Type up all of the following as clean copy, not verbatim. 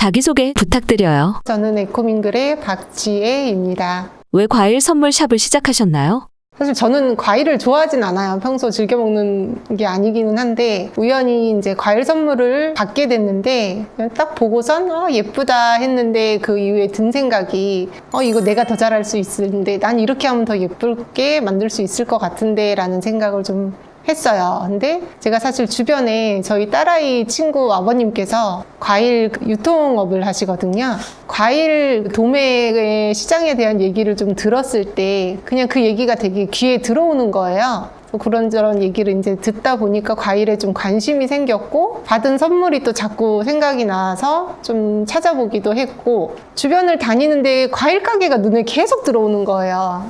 자기소개 부탁드려요. 저는 에코밍글의 박지혜입니다. 왜 과일 선물 샵을 시작하셨나요? 사실 저는 과일을 좋아하진 않아요. 평소 즐겨 먹는 게 아니기는 한데 우연히 이제 과일 선물을 받게 됐는데 딱 보고선 예쁘다 했는데 그 이후에 든 생각이 이거 내가 더 잘할 수 있는데 난 이렇게 하면 더 예쁘게 만들 수 있을 것 같은데 라는 생각을 좀 했어요. 근데 제가 사실 주변에 저희 딸아이 친구 아버님께서 과일 유통업을 하시거든요. 과일 도매 시장에 대한 얘기를 좀 들었을 때 그냥 그 얘기가 되게 귀에 들어오는 거예요. 그런저런 얘기를 이제 듣다 보니까 과일에 좀 관심이 생겼고 받은 선물이 또 자꾸 생각이 나서 좀 찾아보기도 했고 주변을 다니는데 과일 가게가 눈에 계속 들어오는 거예요.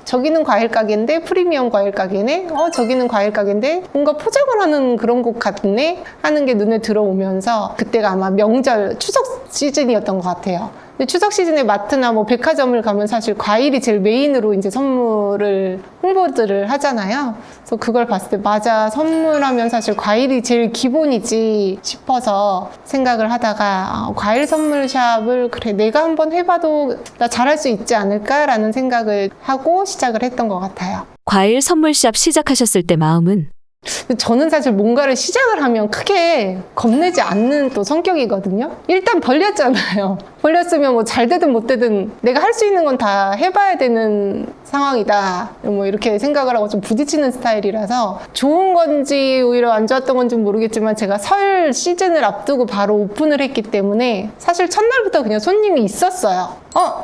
저기는 과일 가게인데 프리미엄 과일 가게네. 저기는 과일 가게인데 뭔가 포장을 하는 그런 곳 같네 하는 게 눈에 들어오면서 그때가 아마 명절 추석 시즌이었던 것 같아요. 근데 추석 시즌에 마트나 뭐 백화점을 가면 사실 과일이 제일 메인으로 이제 선물을 홍보들을 하잖아요. 그래서 그걸 봤을 때 맞아, 선물하면 사실 과일이 제일 기본이지 싶어서 생각을 하다가 과일 선물샵을 그래 내가 한번 해봐도 나 잘할 수 있지 않을까라는 생각을 하고 시작을 했던 것 같아요. 과일 선물샵 시작하셨을 때 마음은? 저는 사실 뭔가를 시작을 하면 크게 겁내지 않는 또 성격이거든요. 일단 벌렸잖아요. 벌렸으면 뭐 잘 되든 못 되든 내가 할 수 있는 건 다 해봐야 되는 상황이다. 뭐 이렇게 생각을 하고 좀 부딪히는 스타일이라서 좋은 건지 오히려 안 좋았던 건지 모르겠지만 제가 설 시즌을 앞두고 바로 오픈을 했기 때문에 사실 첫날부터 그냥 손님이 있었어요.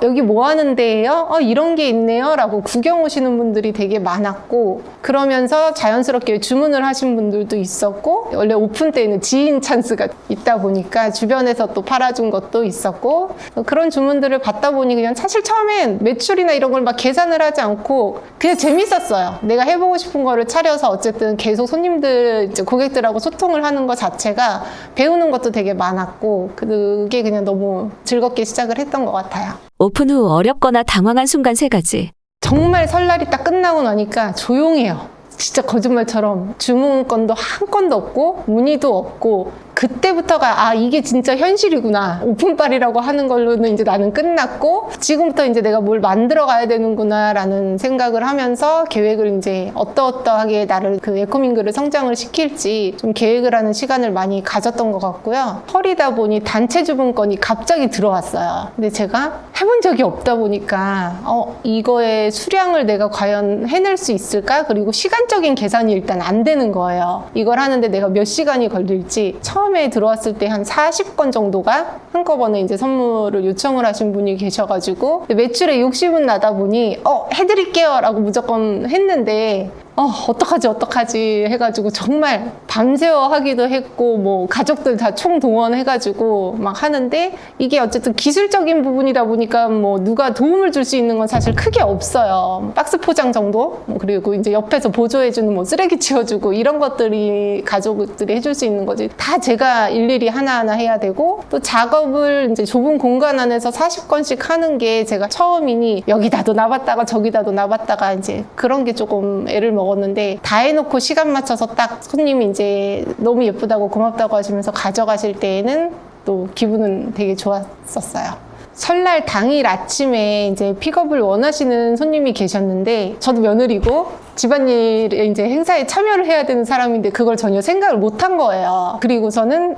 여기 뭐 하는 데예요? 이런 게 있네요. 라고 구경 오시는 분들이 되게 많았고 그러면서 자연스럽게 주문을 하신 분들도 있었고 원래 오픈 때에는 지인 찬스가 있다 보니까 주변에서 또 팔아준 것도 있었고 그런 주문들을 받다 보니 그냥 사실 처음엔 매출이나 이런 걸 막 계산을 하지 않고 그냥 재밌었어요. 내가 해보고 싶은 거를 차려서 어쨌든 계속 손님들, 이제 고객들하고 소통을 하는 것 자체가 배우는 것도 되게 많았고 그게 그냥 너무 즐겁게 시작을 했던 것 같아요. 오픈 후 어렵거나 당황한 순간 3가지. 정말 설날이 딱 끝나고 나니까 조용해요. 진짜 거짓말처럼 주문건도 한 건도 없고 문의도 없고 그때부터가 이게 진짜 현실이구나. 오픈빨이라고 하는 걸로는 이제 나는 끝났고 지금부터 이제 내가 뭘 만들어 가야 되는구나 라는 생각을 하면서 계획을 이제 어떠어떠하게 나를 그 에코밍글을 성장을 시킬지 좀 계획을 하는 시간을 많이 가졌던 것 같고요. 설이다 보니 단체 주문건이 갑자기 들어왔어요. 근데 제가 해본 적이 없다 보니까 이거의 수량을 내가 과연 해낼 수 있을까? 그리고 시간적인 계산이 일단 안 되는 거예요. 이걸 하는데 내가 몇 시간이 걸릴지 처음에 들어왔을 때 한 40건 정도가 한꺼번에 이제 선물을 요청을 하신 분이 계셔가지고 매출에 욕심은 나다 보니 해드릴게요 라고 무조건 했는데 어떡하지 해가지고 정말 밤새워 하기도 했고 뭐 가족들 다 총동원해가지고 막 하는데 이게 어쨌든 기술적인 부분이다 보니까 뭐 누가 도움을 줄 수 있는 건 사실 크게 없어요. 박스 포장 정도? 그리고 이제 옆에서 보조해주는 뭐 쓰레기 치워주고 이런 것들이 가족들이 해줄 수 있는 거지. 다 제가 일일이 하나하나 해야 되고 또 작업을 이제 좁은 공간 안에서 40건씩 하는 게 제가 처음이니 여기다도 놔봤다가 저기다도 놔봤다가 이제 그런 게 조금 애를 먹었는데 다 해놓고 시간 맞춰서 딱 손님이 이제 너무 예쁘다고 고맙다고 하시면서 가져가실 때에는 또 기분은 되게 좋았었어요. 설날 당일 아침에 이제 픽업을 원하시는 손님이 계셨는데 저도 며느리고 집안일에 이제 행사에 참여를 해야 되는 사람인데 그걸 전혀 생각을 못 한 거예요. 그리고서는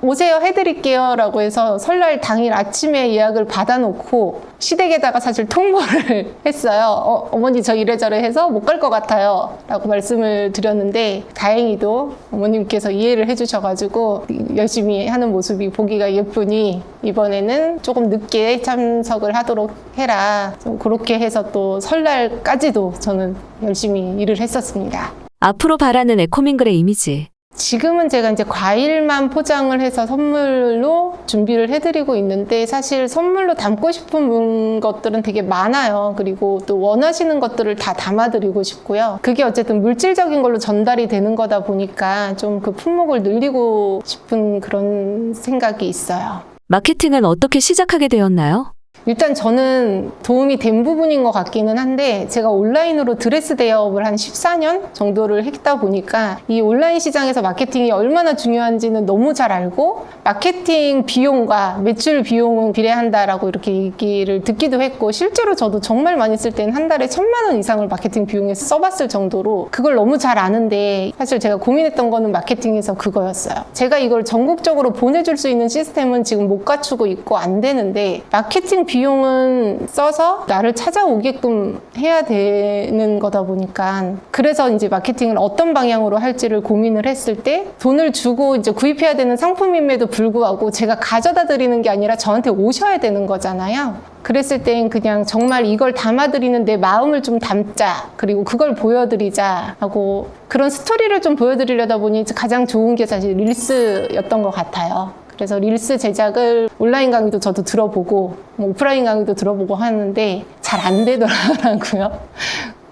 오세요 해드릴게요 라고 해서 설날 당일 아침에 예약을 받아놓고 시댁에다가 사실 통보를 했어요. 어머니 저 이래저래 해서 못 갈 것 같아요 라고 말씀을 드렸는데 다행히도 어머님께서 이해를 해주셔가지고 열심히 하는 모습이 보기가 예쁘니 이번에는 조금 늦게 참석을 하도록 해라. 좀 그렇게 해서 또 설날까지도 저는 열심히 일을 했었습니다. 앞으로 바라는 에코밍글의 이미지. 지금은 제가 이제 과일만 포장을 해서 선물로 준비를 해드리고 있는데 사실 선물로 담고 싶은 것들은 되게 많아요. 그리고 또 원하시는 것들을 다 담아드리고 싶고요. 그게 어쨌든 물질적인 걸로 전달이 되는 거다 보니까 좀 그 품목을 늘리고 싶은 그런 생각이 있어요. 마케팅은 어떻게 시작하게 되었나요? 일단 저는 도움이 된 부분인 것 같기는 한데 제가 온라인으로 드레스 대여업을 한 14년 정도를 했다 보니까 이 온라인 시장에서 마케팅이 얼마나 중요한지는 너무 잘 알고 마케팅 비용과 매출 비용은 비례한다라고 이렇게 얘기를 듣기도 했고 실제로 저도 정말 많이 쓸 때는 한 달에 1,000만 원 이상을 마케팅 비용에 써봤을 정도로 그걸 너무 잘 아는데 사실 제가 고민했던 거는 마케팅에서 그거였어요. 제가 이걸 전국적으로 보내줄 수 있는 시스템은 지금 못 갖추고 있고 안 되는데 마케팅 비용은 써서 나를 찾아오게끔 해야 되는 거다 보니까 그래서 이제 마케팅을 어떤 방향으로 할지를 고민을 했을 때 돈을 주고 이제 구입해야 되는 상품임에도 불구하고 제가 가져다 드리는 게 아니라 저한테 오셔야 되는 거잖아요. 그랬을 땐 그냥 정말 이걸 담아드리는 내 마음을 좀 담자. 그리고 그걸 보여드리자 하고 그런 스토리를 좀 보여드리려다 보니 가장 좋은 게 사실 릴스였던 것 같아요. 그래서 릴스 제작을 온라인 강의도 저도 들어보고 오프라인 강의도 들어보고 하는데 잘 안 되더라고요.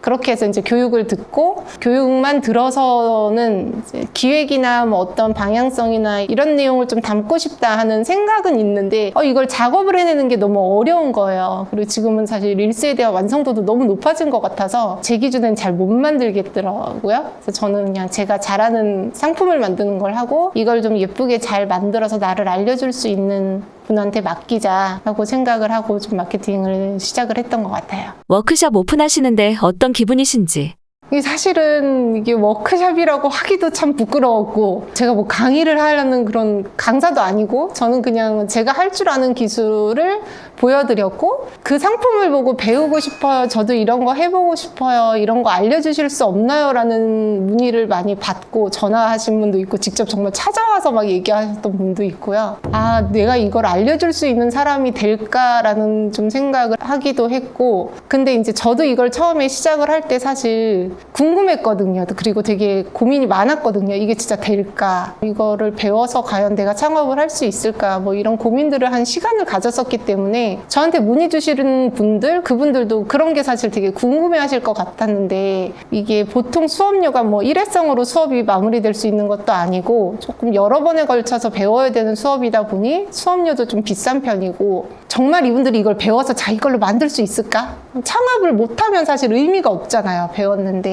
그렇게 해서 이제 교육을 듣고 교육만 들어서는 이제 기획이나 뭐 어떤 방향성이나 이런 내용을 좀 담고 싶다 하는 생각은 있는데 이걸 작업을 해내는 게 너무 어려운 거예요. 그리고 지금은 사실 릴스에 대한 완성도도 너무 높아진 것 같아서 제 기준엔 잘 못 만들겠더라고요. 그래서 저는 그냥 제가 잘하는 상품을 만드는 걸 하고 이걸 좀 예쁘게 잘 만들어서 나를 알려줄 수 있는 분한테 맡기자 하고 생각을 하고 좀 마케팅을 시작을 했던 것 같아요. 워크숍 오픈하시는데 어떤 기분이신지. 이게 사실은 이게 워크숍이라고 하기도 참 부끄러웠고 제가 뭐 강의를 하려는 그런 강사도 아니고 저는 그냥 제가 할 줄 아는 기술을 보여드렸고 그 상품을 보고 배우고 싶어요. 저도 이런 거 해보고 싶어요. 이런 거 알려주실 수 없나요? 라는 문의를 많이 받고 전화하신 분도 있고 직접 정말 찾아와서 막 얘기하셨던 분도 있고요. 아, 내가 이걸 알려줄 수 있는 사람이 될까라는 좀 생각을 하기도 했고 근데 이제 저도 이걸 처음에 시작을 할 때 사실 궁금했거든요. 그리고 되게 고민이 많았거든요. 이게 진짜 될까? 이거를 배워서 과연 내가 창업을 할 수 있을까? 뭐 이런 고민들을 한 시간을 가졌었기 때문에 저한테 문의 주시는 분들, 그분들도 그런 게 사실 되게 궁금해 하실 것 같았는데 이게 보통 수업료가 뭐 일회성으로 수업이 마무리될 수 있는 것도 아니고 조금 여러 번에 걸쳐서 배워야 되는 수업이다 보니 수업료도 좀 비싼 편이고 정말 이분들이 이걸 배워서 자기 걸로 만들 수 있을까? 창업을 못하면 사실 의미가 없잖아요. 배웠는데.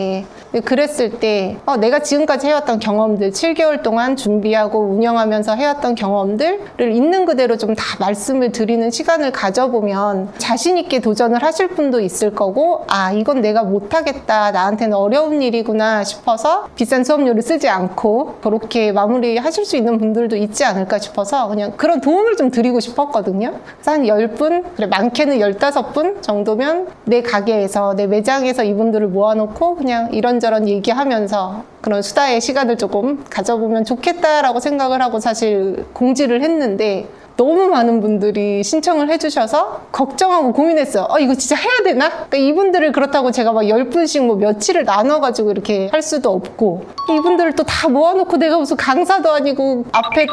그랬을 때 내가 지금까지 해왔던 경험들 7개월 동안 준비하고 운영하면서 해왔던 경험들을 있는 그대로 좀 다 말씀을 드리는 시간을 가져보면 자신 있게 도전을 하실 분도 있을 거고 아 이건 내가 못하겠다 나한테는 어려운 일이구나 싶어서 비싼 수업료를 쓰지 않고 그렇게 마무리하실 수 있는 분들도 있지 않을까 싶어서 그냥 그런 도움을 좀 드리고 싶었거든요. 그래서 한 10분, 그래 많게는 15분 정도면 내 가게에서 내 매장에서 이분들을 모아놓고 그냥 이런저런 얘기하면서 그런 수다의 시간을 조금 가져보면 좋겠다라고 생각을 하고 사실 공지를 했는데 너무 많은 분들이 신청을 해주셔서 걱정하고 고민했어요. 이거 진짜 해야 되나? 그러니까 이분들을 그렇다고 제가 막 10분씩 뭐 며칠을 나눠가지고 이렇게 할 수도 없고 이분들을 또 다 모아놓고 내가 무슨 강사도 아니고 앞에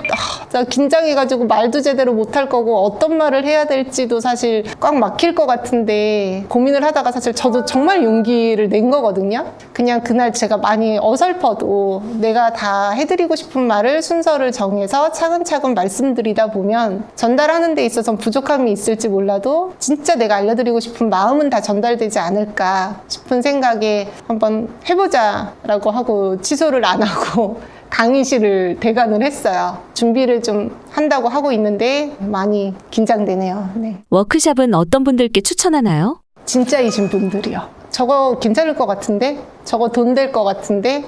나 긴장해가지고 말도 제대로 못할 거고 어떤 말을 해야 될지도 사실 꽉 막힐 것 같은데 고민을 하다가 사실 저도 정말 용기를 낸 거거든요. 그냥 그날 제가 많이 어설퍼도 내가 다 해드리고 싶은 말을 순서를 정해서 차근차근 말씀드리다 보면 전달하는 데 있어서 부족함이 있을지 몰라도 진짜 내가 알려드리고 싶은 마음은 다 전달되지 않을까 싶은 생각에 한번 해보자 라고 하고 취소를 안 하고 강의실을 대관을 했어요. 준비를 좀 한다고 하고 있는데 많이 긴장되네요. 네. 워크숍은 어떤 분들께 추천하나요? 진짜이신 분들이요. 저거 괜찮을 것 같은데? 저거 돈 될 것 같은데?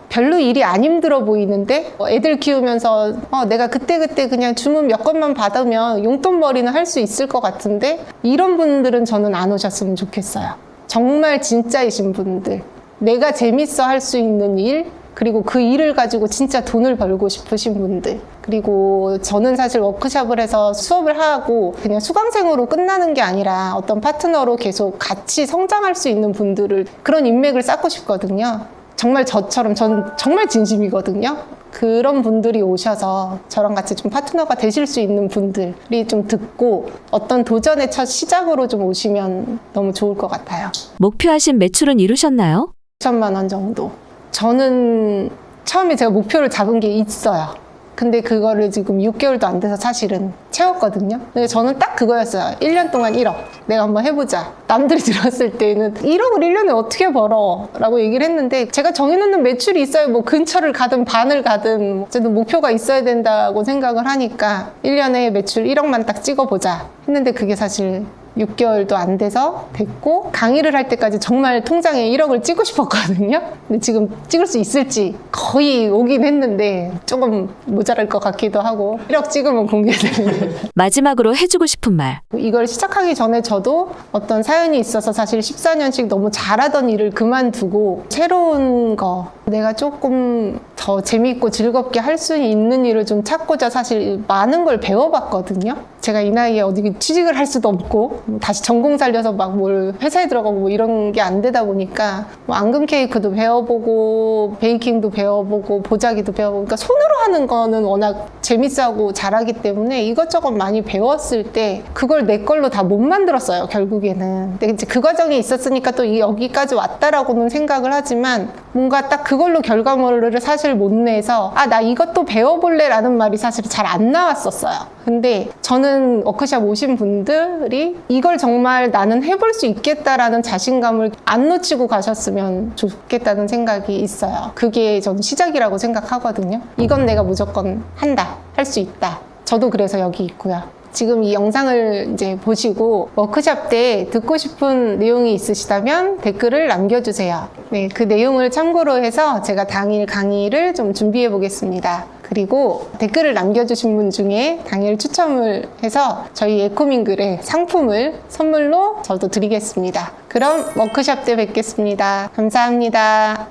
별로 일이 안 힘들어 보이는데? 애들 키우면서 내가 그때그때 그냥 주문 몇 건만 받으면 용돈벌이는 할 수 있을 것 같은데? 이런 분들은 저는 안 오셨으면 좋겠어요. 정말 진짜이신 분들. 내가 재밌어 할 수 있는 일, 그리고 그 일을 가지고 진짜 돈을 벌고 싶으신 분들. 그리고 저는 사실 워크숍을 해서 수업을 하고 그냥 수강생으로 끝나는 게 아니라 어떤 파트너로 계속 같이 성장할 수 있는 분들을 그런 인맥을 쌓고 싶거든요. 정말 저처럼 전 정말 진심이거든요. 그런 분들이 오셔서 저랑 같이 좀 파트너가 되실 수 있는 분들이 좀 듣고 어떤 도전의 첫 시작으로 좀 오시면 너무 좋을 것 같아요. 목표하신 매출은 이루셨나요? 5천만 원 정도. 저는 처음에 제가 목표를 잡은 게 있어요. 근데 그거를 지금 6개월도 안 돼서 사실은 채웠거든요. 근데 저는 딱 그거였어요. 1년 동안 1억. 내가 한번 해보자. 남들이 들었을 때는 1억을 1년에 어떻게 벌어? 라고 얘기를 했는데 제가 정해놓는 매출이 있어요. 뭐 근처를 가든 반을 가든 어쨌든 목표가 있어야 된다고 생각을 하니까 1년에 매출 1억만 딱 찍어보자 했는데 그게 사실 6개월도 안 돼서 됐고 강의를 할 때까지 정말 통장에 1억을 찍고 싶었거든요. 근데 지금 찍을 수 있을지 거의 오긴 했는데 조금 모자랄 것 같기도 하고 1억 찍으면 공개되는 마지막으로 해주고 싶은 말. 이걸 시작하기 전에 저도 어떤 사연이 있어서 사실 14년씩 너무 잘하던 일을 그만두고 새로운 거 내가 조금 더 재미있고 즐겁게 할 수 있는 일을 좀 찾고자 사실 많은 걸 배워봤거든요. 제가 이 나이에 어디 취직을 할 수도 없고 다시 전공 살려서 막 뭘 회사에 들어가고 뭐 이런 게 안 되다 보니까 뭐 앙금 케이크도 배워보고 베이킹도 배워보고 보자기도 배워보고 그러니까 손으로 하는 거는 워낙 재밌어하고 잘하기 때문에 이것저것 많이 배웠을 때 그걸 내 걸로 다 못 만들었어요 결국에는. 근데 이제 그 과정이 있었으니까 또 여기까지 왔다라고는 생각을 하지만 뭔가 딱 그걸로 결과물을 사실 못 내서 아 나 이것도 배워볼래 라는 말이 사실 잘 안 나왔었어요. 근데 저는 워크숍 오신 분들이 이걸 정말 나는 해볼 수 있겠다라는 자신감을 안 놓치고 가셨으면 좋겠다는 생각이 있어요. 그게 저는 시작이라고 생각하거든요. 이건 내가 무조건 한다, 할 수 있다. 저도 그래서 여기 있고요. 지금 이 영상을 이제 보시고 워크숍 때 듣고 싶은 내용이 있으시다면 댓글을 남겨주세요. 네, 그 내용을 참고로 해서 제가 당일 강의를 좀 준비해 보겠습니다. 그리고 댓글을 남겨주신 분 중에 당일 추첨을 해서 저희 에코민글의 상품을 선물로 저도 드리겠습니다. 그럼 워크숍 때 뵙겠습니다. 감사합니다.